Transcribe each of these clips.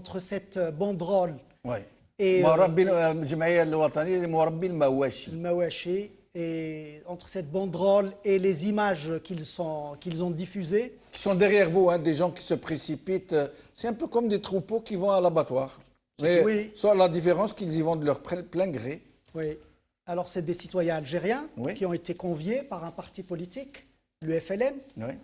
entre cette banderole Ouais. et الجمعية الوطنية لمربي المواشي. المواشي, et entre cette banderole et les images qu'ils ont diffusées. Qui sont derrière vous, hein, des gens qui se précipitent. C'est un peu comme des troupeaux qui vont à l'abattoir. Mais Oui. soit la différence qu'ils y vont de leur plein gré. Oui. Alors, c'est des citoyens algériens Oui. qui ont été conviés par un parti politique, le FLN. Oui.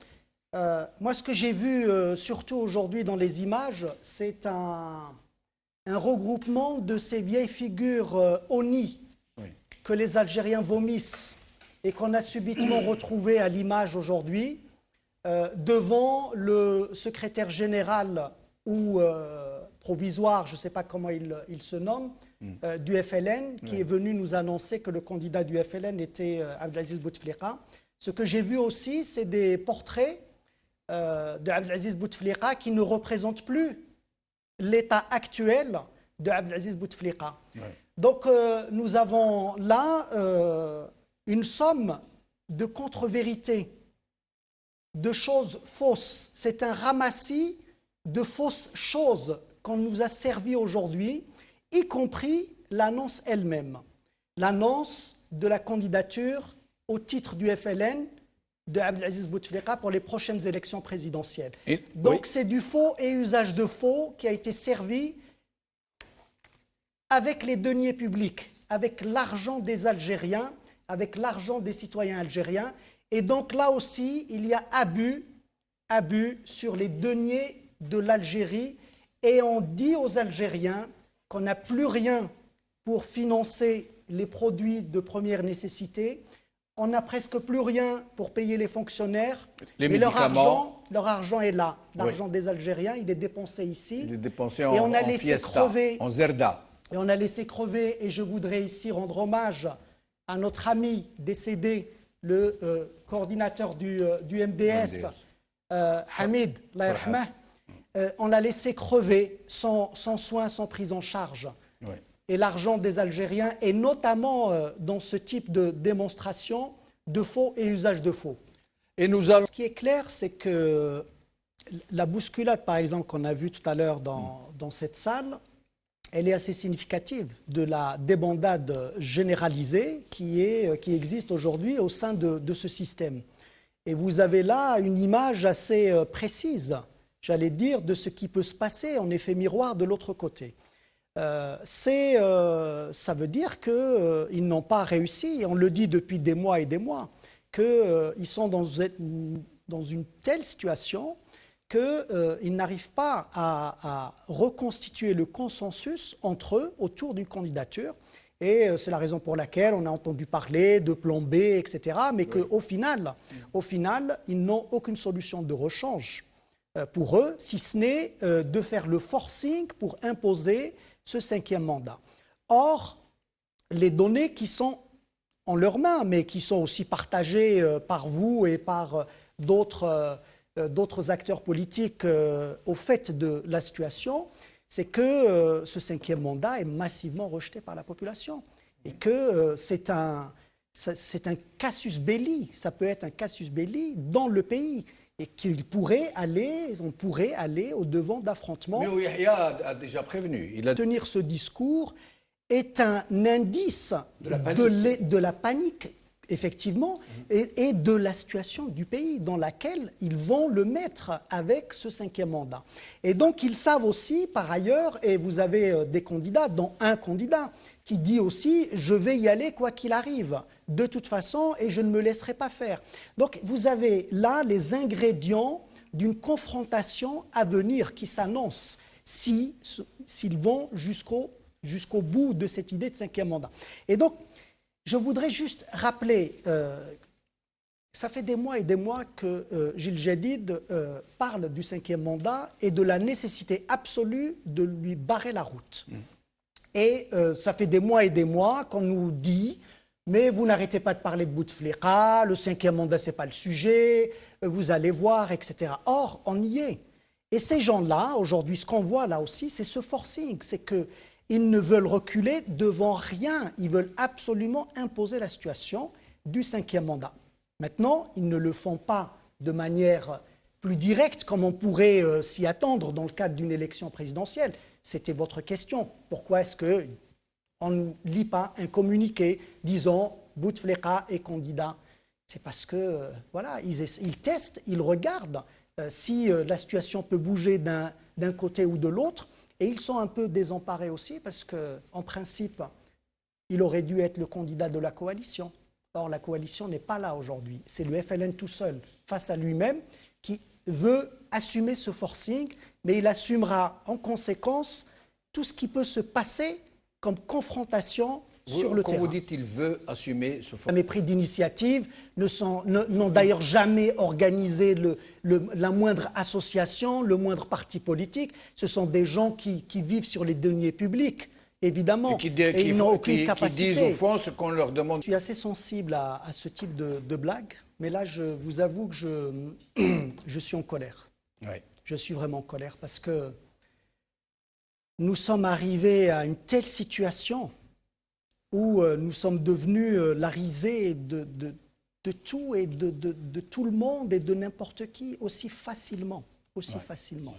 Moi, ce que j'ai vu, surtout aujourd'hui dans les images, c'est un regroupement de ces vieilles figures honnies que les Algériens vomissent et qu'on a subitement retrouvées à l'image aujourd'hui devant le secrétaire général ou provisoire, je ne sais pas comment il se nomme, du FLN, qui est venu nous annoncer que le candidat du FLN était Abdelaziz Bouteflika. Ce que j'ai vu aussi, c'est des portraits de Abdelaziz Bouteflika qui ne représentent plus l'état actuel de Abdelaziz Bouteflika. Donc nous avons là une somme de contre-vérités, de choses fausses. C'est un ramassis de fausses choses qu'on nous a servi aujourd'hui, y compris l'annonce elle-même. L'annonce de la candidature au titre du FLN de Abdelaziz Bouteflika pour les prochaines élections présidentielles. Donc c'est du faux et usage de faux qui a été servi avec les deniers publics, avec l'argent des Algériens, avec l'argent des citoyens algériens. Et donc là aussi, il y a abus sur les deniers de l'Algérie. Et on dit aux Algériens qu'on n'a plus rien pour financer les produits de première nécessité. On n'a presque plus rien pour payer les fonctionnaires. Les mais médicaments. leur argent est là. L'argent des Algériens, il est dépensé ici. Il est dépensé et on a en laissé fiesta, crever. en zerda. Et on a laissé crever, et je voudrais ici rendre hommage à notre ami décédé, le coordinateur du MDS, Hamid, Allah yarhamah. On l'a laissé crever sans soin, sans prise en charge. Oui. Et l'argent des Algériens, et notamment dans ce type de démonstration de faux et usage de faux. Et nous allons... Ce qui est clair, c'est que la bousculade, par exemple, qu'on a vue tout à l'heure dans cette salle, elle est assez significative de la débandade généralisée qui existe aujourd'hui au sein de ce système. Et vous avez là une image assez précise, j'allais dire, de ce qui peut se passer en effet miroir de l'autre côté. Ça veut dire qu'ils n'ont pas réussi, et on le dit depuis des mois et des mois, qu'ils sont dans une telle situation qu'ils n'arrivent pas à reconstituer le consensus entre eux autour d'une candidature. Et c'est la raison pour laquelle on a entendu parler de plan B, etc. Mais qu'au final, ils n'ont aucune solution de rechange pour eux, si ce n'est de faire le forcing pour imposer ce 5e mandat. Or, les données qui sont en leurs mains, mais qui sont aussi partagées par vous et par d'autres acteurs politiques au fait de la situation, c'est que ce 5e mandat est massivement rejeté par la population et que c'est un casus belli, ça peut être un casus belli dans le pays et on pourrait aller au devant d'affrontements. Mais Yahya a déjà prévenu. Tenir ce discours est un indice de la panique, effectivement, et de la situation du pays dans laquelle ils vont le mettre avec ce 5e mandat. Et donc, ils savent aussi, par ailleurs, et vous avez des candidats, dont un candidat, qui dit aussi « je vais y aller quoi qu'il arrive, de toute façon, et je ne me laisserai pas faire ». Donc, vous avez là les ingrédients d'une confrontation à venir qui s'annonce s'ils vont jusqu'au bout de cette idée de 5e mandat. Et donc, je voudrais juste rappeler, ça fait des mois et des mois que Gilles Jadid parle du 5e mandat et de la nécessité absolue de lui barrer la route. Et ça fait des mois et des mois qu'on nous dit « mais vous n'arrêtez pas de parler de Bouteflika, le 5e mandat, ce n'est pas le sujet, vous allez voir, etc. » Or, on y est. Et ces gens-là, aujourd'hui, ce qu'on voit là aussi, c'est ce forcing, c'est que ils ne veulent reculer devant rien. Ils veulent absolument imposer la situation du 5e mandat. Maintenant, ils ne le font pas de manière plus directe, comme on pourrait s'y attendre dans le cadre d'une élection présidentielle. C'était votre question. Pourquoi est-ce qu'on ne lit pas un communiqué disant Bouteflika est candidat? C'est parce que, voilà, ils testent, ils regardent si la situation peut bouger d'un côté ou de l'autre. Et ils sont un peu désemparés aussi parce qu'en principe, il aurait dû être le candidat de la coalition. Or, la coalition n'est pas là aujourd'hui. C'est le FLN tout seul, face à lui-même, qui veut assumer ce forcing, mais il assumera en conséquence tout ce qui peut se passer comme confrontation sur le terrain. Quand vous dites qu'il veut assumer ce forcing. Les pris d'initiative n'ont d'ailleurs jamais organisé la moindre association, le moindre parti politique. Ce sont des gens qui vivent sur les deniers publics, évidemment, et ils n'ont aucune capacité. Qui disent au fond ce qu'on leur demande. Je suis assez sensible à ce type de blagues, mais là, je vous avoue que je suis en colère. Oui. Je suis vraiment en colère parce que nous sommes arrivés à une telle situation où nous sommes devenus la risée de tout et de tout le monde et de n'importe qui aussi facilement. Facilement.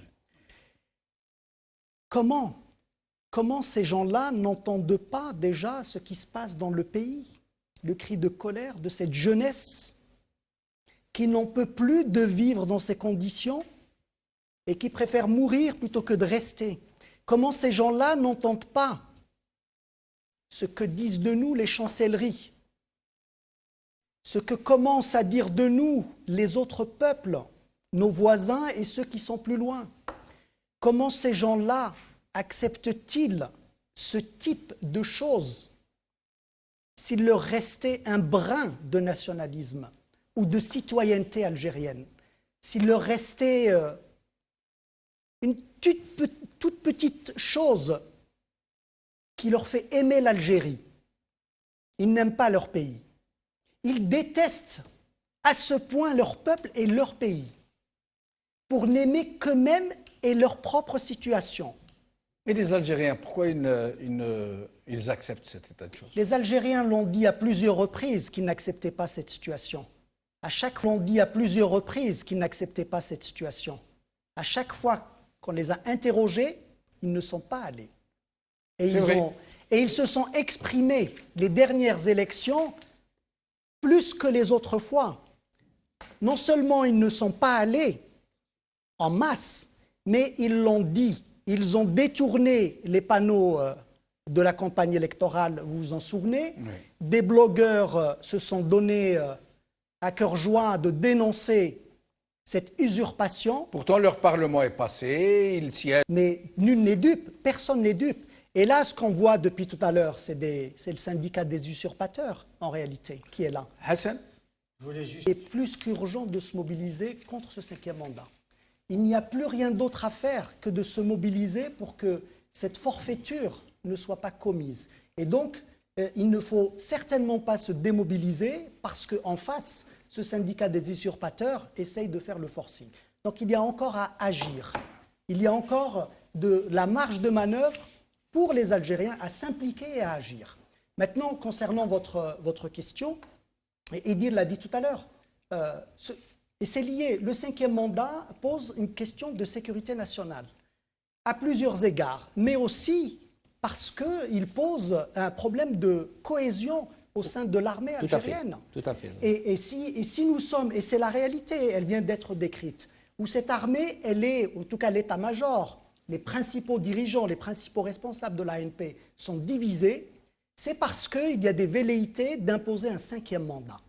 Comment ces gens-là n'entendent pas déjà ce qui se passe dans le pays? Le cri de colère de cette jeunesse qui n'en peut plus de vivre dans ces conditions et qui préfère mourir plutôt que de rester. Comment ces gens-là n'entendent pas ce que disent de nous les chancelleries, ce que commencent à dire de nous les autres peuples, nos voisins et ceux qui sont plus loin? Comment ces gens-là acceptent-ils ce type de choses s'il leur restait un brin de nationalisme ou de citoyenneté algérienne, s'il leur restait une toute petite chose qui leur fait aimer l'Algérie? Ils n'aiment pas leur pays. Ils détestent à ce point leur peuple et leur pays pour n'aimer qu'eux-mêmes et leur propre situation. Et les Algériens, pourquoi ils acceptent cet état de choses? Les Algériens l'ont dit à plusieurs reprises qu'ils n'acceptaient pas cette situation. À chaque fois, on dit à plusieurs reprises qu'ils n'acceptaient pas cette situation. À chaque fois qu'on les a interrogés, ils ne sont pas allés. Et ils se sont exprimés les dernières élections plus que les autres fois. Non seulement ils ne sont pas allés en masse, mais ils l'ont dit. Ils ont détourné les panneaux de la campagne électorale, vous vous en souvenez? Oui. Des blogueurs se sont donnés à cœur joie de dénoncer cette usurpation. Pourtant, leur parlement est passé, ils siègent. Mais nul n'est dupe, personne n'est dupe. Et là, ce qu'on voit depuis tout à l'heure, c'est le syndicat des usurpateurs, en réalité, qui est là. Hassan, il est plus qu'urgent de se mobiliser contre ce 5e mandat. Il n'y a plus rien d'autre à faire que de se mobiliser pour que cette forfaiture ne soit pas commise. Et donc, il ne faut certainement pas se démobiliser parce qu'en face, ce syndicat des usurpateurs essaye de faire le forcing. Donc il y a encore à agir. Il y a encore de la marge de manœuvre pour les Algériens à s'impliquer et à agir. Maintenant, concernant votre question, Edil l'a dit tout à l'heure, et c'est lié, le 5e mandat pose une question de sécurité nationale, à plusieurs égards, mais aussi parce qu'il pose un problème de cohésion au sein de l'armée algérienne. Tout à fait. Et si nous sommes, et c'est la réalité, elle vient d'être décrite, où cette armée, elle est, en tout cas l'état-major, les principaux dirigeants, les principaux responsables de l'ANP sont divisés, c'est parce qu'il y a des velléités d'imposer un 5e mandat.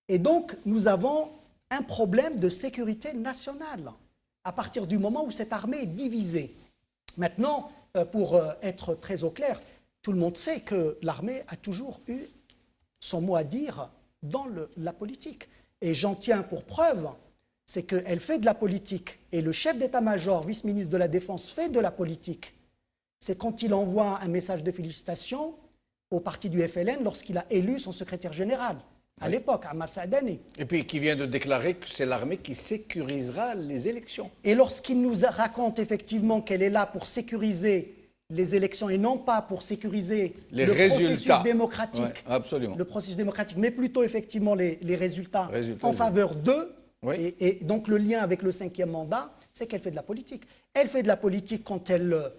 Et donc, nous avons un problème de sécurité nationale à partir du moment où cette armée est divisée. Maintenant, pour être très au clair, tout le monde sait que l'armée a toujours eu son mot à dire dans la politique. Et j'en tiens pour preuve, c'est qu'elle fait de la politique. Et le chef d'état-major, vice-ministre de la Défense, fait de la politique. C'est quand il envoie un message de félicitations au parti du FLN lorsqu'il a élu son secrétaire général. À l'époque, Ammar Saadani. Et puis qui vient de déclarer que c'est l'armée qui sécurisera les élections. Et lorsqu'il nous raconte effectivement qu'elle est là pour sécuriser les élections et non pas pour sécuriser les le résultats. Processus démocratique. Ouais, absolument. Le processus démocratique, mais plutôt effectivement les résultats en faveur d'eux. Oui. Et donc le lien avec le cinquième mandat, c'est qu'elle fait de la politique. Elle fait de la politique quand elle